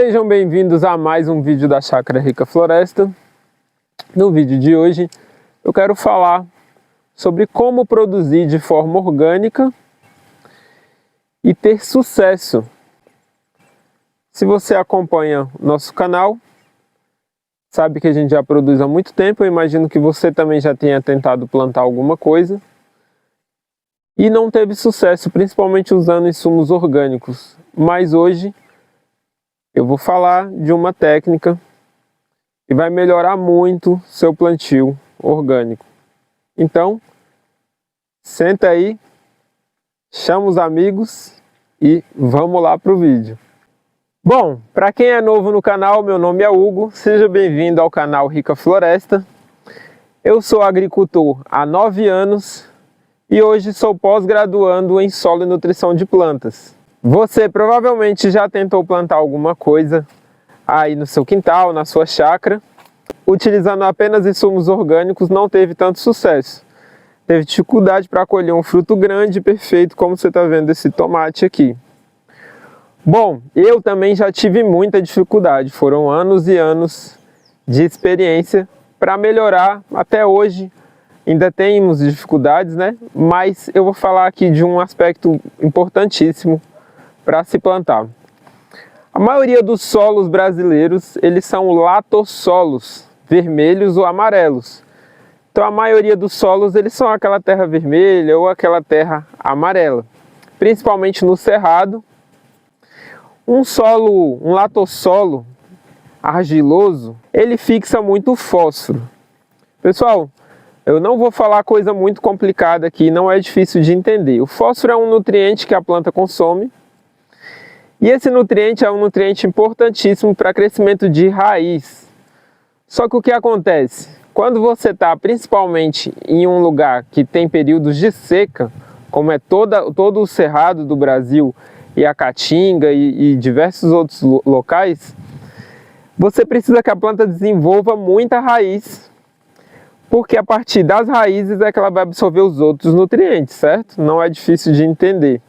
Sejam bem-vindos a mais um vídeo da Chácara Rica Floresta. No vídeo de hoje eu quero falar sobre como produzir de forma orgânica e ter sucesso. Se você acompanha o nosso canal, sabe que a gente já produz há muito tempo. Eu imagino que você também já tenha tentado plantar alguma coisa e não teve sucesso, principalmente usando insumos orgânicos. Mas hoje eu vou falar de uma técnica que vai melhorar muito seu plantio orgânico. Então, senta aí, chama os amigos e vamos lá para o vídeo. Bom, para quem é novo no canal, meu nome é Hugo, seja bem-vindo ao canal Rica Floresta. Eu sou agricultor há 9 anos e hoje sou pós-graduando em solo e nutrição de plantas. Você provavelmente já tentou plantar alguma coisa aí no seu quintal, na sua chácara, utilizando apenas insumos orgânicos, não teve tanto sucesso. Teve dificuldade para colher um fruto grande e perfeito, como você está vendo esse tomate aqui. Bom, eu também já tive muita dificuldade, foram anos e anos de experiência para melhorar. Até hoje ainda temos dificuldades, né? Mas eu vou falar aqui de um aspecto importantíssimo para se plantar. A maioria dos solos brasileiros, eles são latossolos, vermelhos ou amarelos. Então a maioria dos solos, eles são aquela terra vermelha ou aquela terra amarela. Principalmente no cerrado. Um latossolo argiloso, ele fixa muito fósforo. Pessoal, eu não vou falar coisa muito complicada aqui, não é difícil de entender. O fósforo é um nutriente que a planta consome. E esse nutriente é um nutriente importantíssimo para crescimento de raiz. Só que o que acontece? Quando você está principalmente em um lugar que tem períodos de seca, como é todo o cerrado do Brasil e a Caatinga e diversos outros locais, você precisa que a planta desenvolva muita raiz, porque a partir das raízes é que ela vai absorver os outros nutrientes, certo? Não é difícil de entender.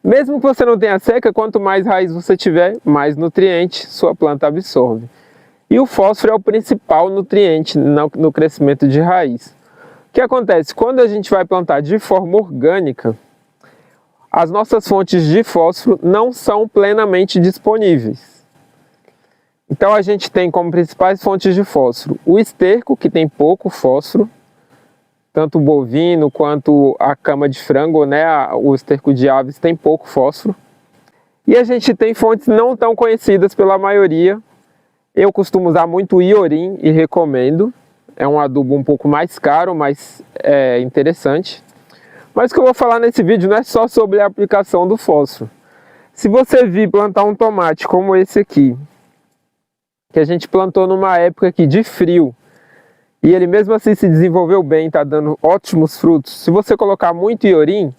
Mesmo que você não tenha seca, quanto mais raiz você tiver, mais nutriente sua planta absorve. E o fósforo é o principal nutriente no crescimento de raiz. O que acontece? Quando a gente vai plantar de forma orgânica, as nossas fontes de fósforo não são plenamente disponíveis. Então a gente tem como principais fontes de fósforo o esterco, que tem pouco fósforo, tanto o bovino quanto a cama de frango, né? O esterco de aves tem pouco fósforo. E a gente tem fontes não tão conhecidas pela maioria. Eu costumo usar muito o iorim e recomendo. É um adubo um pouco mais caro, mas é interessante. Mas o que eu vou falar nesse vídeo não é só sobre a aplicação do fósforo. Se você vir plantar um tomate como esse aqui, que a gente plantou numa época aqui de frio, e ele mesmo assim se desenvolveu bem, está dando ótimos frutos. Se você colocar muito iorim,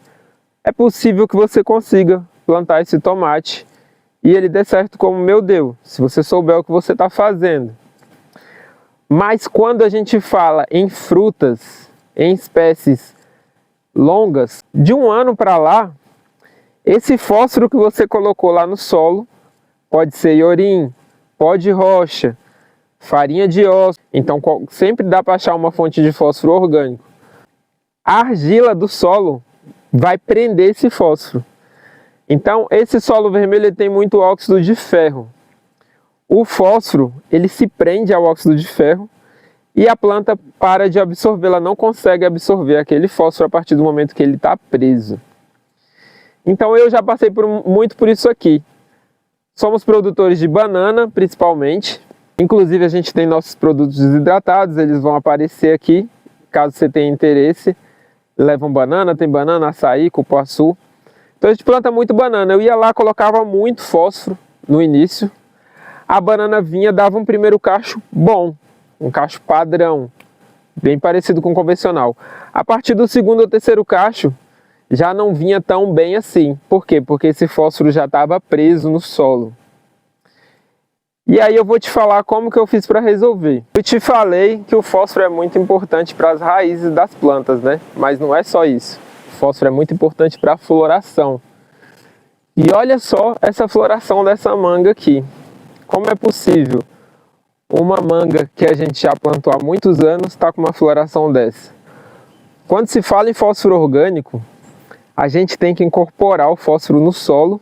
é possível que você consiga plantar esse tomate e ele dê certo como o meu deu, se você souber o que você está fazendo. Mas quando a gente fala em frutas, em espécies longas, de um ano para lá, esse fósforo que você colocou lá no solo, pode ser iorim, pó de rocha, farinha de ossos, então sempre dá para achar uma fonte de fósforo orgânico. A argila do solo vai prender esse fósforo. Então esse solo vermelho ele tem muito óxido de ferro. O fósforo ele se prende ao óxido de ferro e a planta para de absorver, ela não consegue absorver aquele fósforo a partir do momento que ele está preso. Então eu já passei muito por isso aqui. Somos produtores de banana principalmente. Inclusive a gente tem nossos produtos desidratados, eles vão aparecer aqui, caso você tenha interesse. Levam banana, tem banana, açaí, cupuaçu. Então a gente planta muito banana. Eu ia lá, colocava muito fósforo no início. A banana vinha, dava um primeiro cacho bom, um cacho padrão, bem parecido com o convencional. A partir do segundo ou terceiro cacho, já não vinha tão bem assim. Por quê? Porque esse fósforo já estava preso no solo. E aí eu vou te falar como que eu fiz para resolver. Eu te falei que o fósforo é muito importante para as raízes das plantas, né? Mas não é só isso. O fósforo é muito importante para a floração. E olha só essa floração dessa manga aqui. Como é possível uma manga que a gente já plantou há muitos anos está com uma floração dessa? Quando se fala em fósforo orgânico, a gente tem que incorporar o fósforo no solo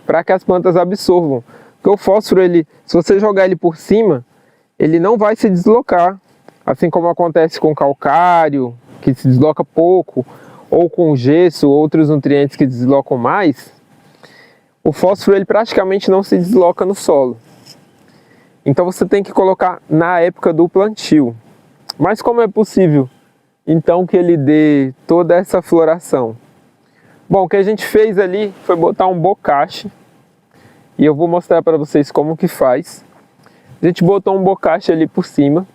para que as plantas absorvam. Porque o fósforo, se você jogar ele por cima, ele não vai se deslocar. Assim como acontece com o calcário, que se desloca pouco, ou com gesso, outros nutrientes que deslocam mais, o fósforo ele praticamente não se desloca no solo. Então você tem que colocar na época do plantio. Mas como é possível, então, que ele dê toda essa floração? Bom, o que a gente fez ali foi botar um bocache, e eu vou mostrar para vocês como que faz. A gente botou um bocache ali por cima,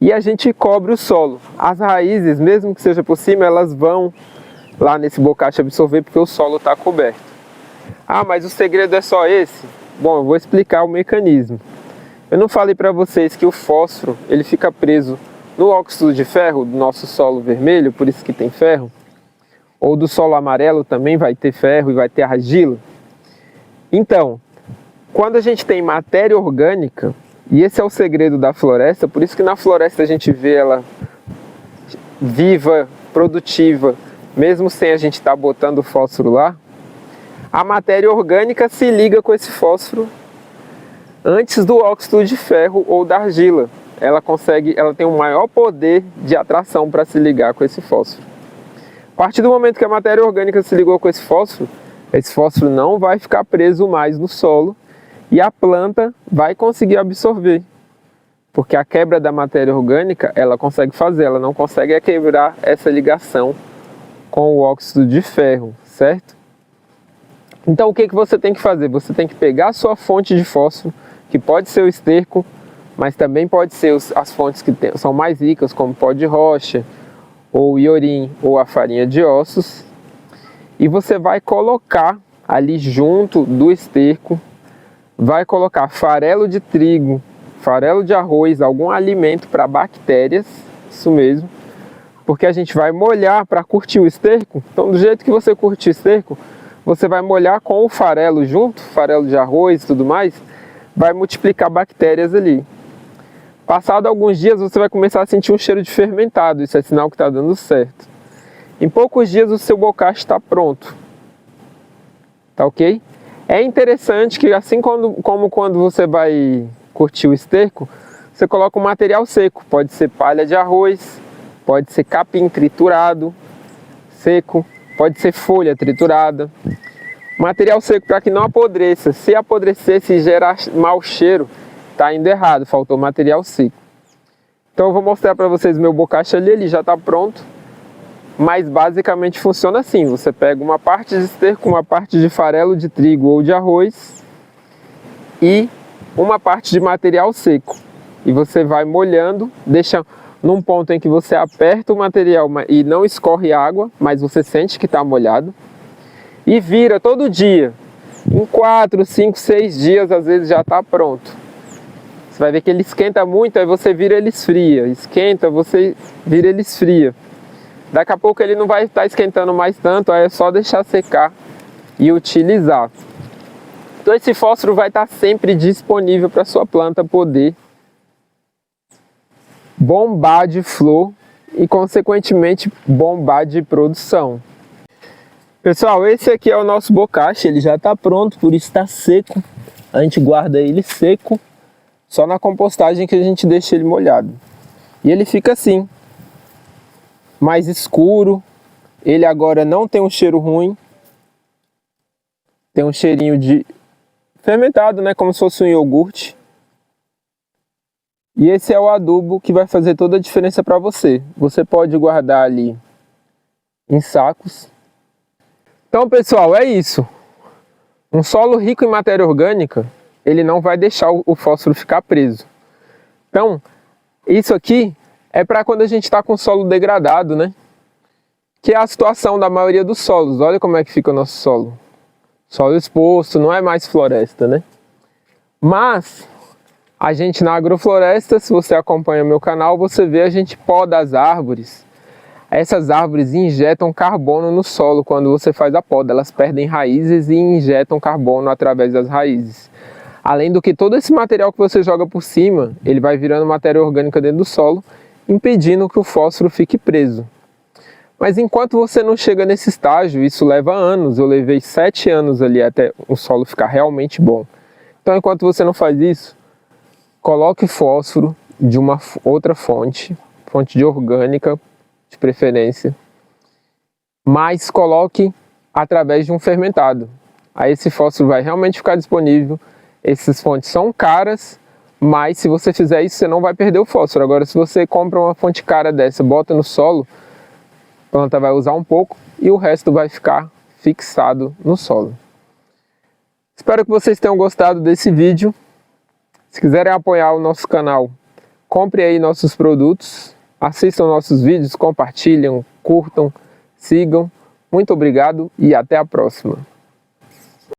e a gente cobre o solo. As raízes, mesmo que seja por cima, elas vão lá nesse bocache absorver, porque o solo está coberto. Ah, mas o segredo é só esse? Bom, eu vou explicar o mecanismo. Eu não falei para vocês que o fósforo ele fica preso no óxido de ferro do nosso solo vermelho, por isso que tem ferro, ou do solo amarelo também vai ter ferro e vai ter argila. Então, quando a gente tem matéria orgânica, e esse é o segredo da floresta, por isso que na floresta a gente vê ela viva, produtiva, mesmo sem a gente estar botando fósforo lá, a matéria orgânica se liga com esse fósforo antes do óxido de ferro ou da argila. Ela tem um maior poder de atração para se ligar com esse fósforo. A partir do momento que a matéria orgânica se ligou com esse fósforo não vai ficar preso mais no solo e a planta vai conseguir absorver. Porque a quebra da matéria orgânica ela consegue fazer, ela não consegue quebrar essa ligação com o óxido de ferro, certo? Então o que você tem que fazer? Você tem que pegar a sua fonte de fósforo, que pode ser o esterco, mas também pode ser as fontes que são mais ricas, como pó de rocha, ou iorim, ou a farinha de ossos. E você vai colocar ali junto do esterco, vai colocar farelo de trigo, farelo de arroz, algum alimento para bactérias, isso mesmo, porque a gente vai molhar para curtir o esterco. Então do jeito que você curte o esterco, você vai molhar com o farelo junto, farelo de arroz e tudo mais, vai multiplicar bactérias ali. Passado alguns dias você vai começar a sentir um cheiro de fermentado, isso é sinal que está dando certo. Em poucos dias o seu bocache está pronto, tá ok? É interessante que assim como quando você vai curtir o esterco, você coloca um material seco, pode ser palha de arroz, pode ser capim triturado, seco, pode ser folha triturada. Material seco para que não apodreça. Se apodrecer, se gerar mau cheiro, está indo errado, faltou material seco. Então eu vou mostrar para vocês meu bocache ali, ele já está pronto. Mas basicamente funciona assim, você pega uma parte de esterco, uma parte de farelo de trigo ou de arroz e uma parte de material seco. E você vai molhando, deixa num ponto em que você aperta o material e não escorre água, mas você sente que está molhado. E vira todo dia. Em 4, 5, 6 dias, às vezes já está pronto. Você vai ver que ele esquenta muito, aí você vira ele esfria. Esquenta, você vira ele esfria. Daqui a pouco ele não vai estar esquentando mais tanto, aí é só deixar secar e utilizar. Então esse fósforo vai estar sempre disponível para a sua planta poder bombar de flor e consequentemente bombar de produção. Pessoal, esse aqui é o nosso bocache, ele já está pronto, por isso está seco. A gente guarda ele seco, só na compostagem que a gente deixa ele molhado. E ele fica assim, mais escuro. Ele agora não tem um cheiro ruim. Tem um cheirinho de fermentado, né? Como se fosse um iogurte. E esse é o adubo que vai fazer toda a diferença para você. Você pode guardar ali em sacos. Então, pessoal, é isso. Um solo rico em matéria orgânica, ele não vai deixar o fósforo ficar preso. Então, isso aqui é para quando a gente está com o solo degradado, né? Que é a situação da maioria dos solos. Olha como é que fica o nosso solo. Solo exposto, não é mais floresta, né? Mas a gente na agrofloresta, se você acompanha meu canal, você vê a gente poda as árvores. Essas árvores injetam carbono no solo quando você faz a poda. Elas perdem raízes e injetam carbono através das raízes. Além do que todo esse material que você joga por cima, ele vai virando matéria orgânica dentro do solo, impedindo que o fósforo fique preso. Mas enquanto você não chega nesse estágio, isso leva anos. Eu levei 7 anos ali até o solo ficar realmente bom. Então, enquanto você não faz isso, coloque fósforo de uma outra fonte de orgânica, de preferência, mas coloque através de um fermentado. Aí esse fósforo vai realmente ficar disponível. Essas fontes são caras, mas se você fizer isso, você não vai perder o fósforo. Agora, se você compra uma fonte cara dessa, bota no solo, a planta vai usar um pouco e o resto vai ficar fixado no solo. Espero que vocês tenham gostado desse vídeo. Se quiserem apoiar o nosso canal, compre aí nossos produtos, assistam nossos vídeos, compartilhem, curtam, sigam. Muito obrigado e até a próxima.